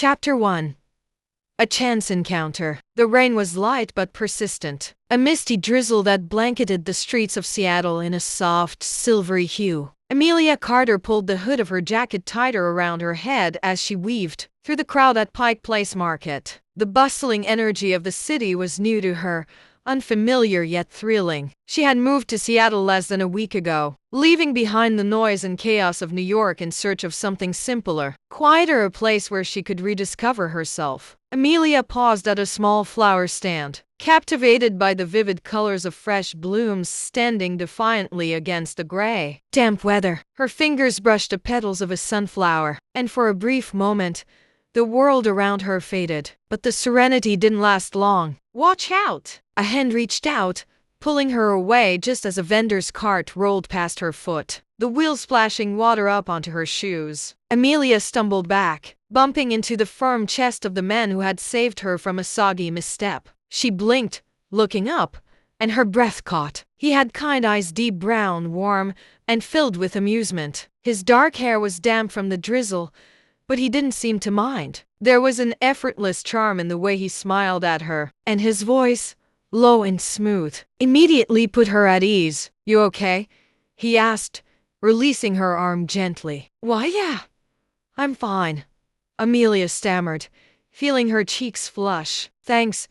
Chapter 1. A Chance Encounter. The rain was light but persistent, a misty drizzle that blanketed the streets of Seattle in a soft, silvery hue. Amelia Carter pulled the hood of her jacket tighter around her head as she weaved through the crowd at Pike Place Market. The bustling energy of the city was new to her, unfamiliar yet thrilling. She had moved to Seattle less than a week ago, leaving behind the noise and chaos of New York in search of something simpler, quieter, a place where she could rediscover herself. Amelia paused at a small flower stand, captivated by the vivid colors of fresh blooms standing defiantly against the gray, damp weather. Her fingers brushed the petals of a sunflower, and for a brief moment, the world around her faded. But the serenity didn't last long. "Watch out!" A hand reached out, pulling her away just as a vendor's cart rolled past her foot, the wheels splashing water up onto her shoes. Amelia stumbled back, bumping into the firm chest of the man who had saved her from a soggy misstep. She blinked, looking up, and her breath caught. He had kind eyes, deep brown, warm, and filled with amusement. His dark hair was damp from the drizzle, but he didn't seem to mind. There was an effortless charm in the way he smiled at her, and his voice, low and smooth, immediately put her at ease. "You okay?" he asked, releasing her arm gently. "Why, yeah, I'm fine," Amelia stammered, feeling her cheeks flush. "Thanks,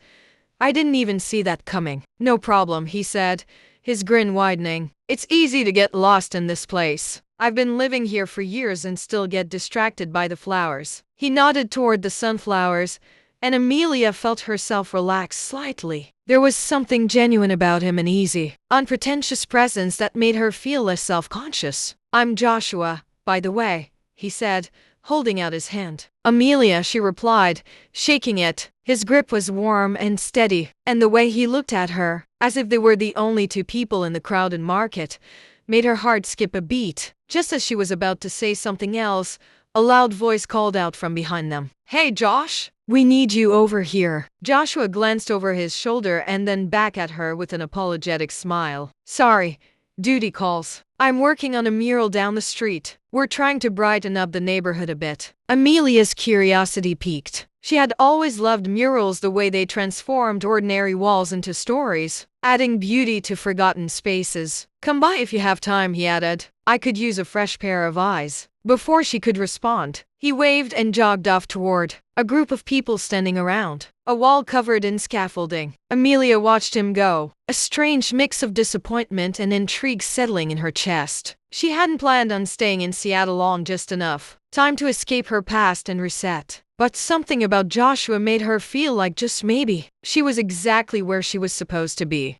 I didn't even see that coming." "No problem," he said, his grin widening. "It's easy to get lost in this place. I've been living here for years and still get distracted by the flowers." He nodded toward the sunflowers, and Amelia felt herself relax slightly. There was something genuine about him, an easy, unpretentious presence that made her feel less self-conscious. "I'm Joshua, by the way," he said, holding out his hand. "Amelia," she replied, shaking it. His grip was warm and steady, and the way he looked at her, as if they were the only two people in the crowded market, made her heart skip a beat. Just as she was about to say something else, a loud voice called out from behind them. "Hey, Josh! We need you over here." Joshua glanced over his shoulder and then back at her with an apologetic smile. "Sorry, duty calls. I'm working on a mural down the street. We're trying to brighten up the neighborhood a bit." Amelia's curiosity piqued. She had always loved murals, the way they transformed ordinary walls into stories, adding beauty to forgotten spaces. "Come by if you have time," he added. "I could use a fresh pair of eyes." Before she could respond, he waved and jogged off toward a group of people standing around a wall covered in scaffolding. Amelia watched him go, a strange mix of disappointment and intrigue settling in her chest. She hadn't planned on staying in Seattle long, just enough time to escape her past and reset. But something about Joshua made her feel like just maybe she was exactly where she was supposed to be.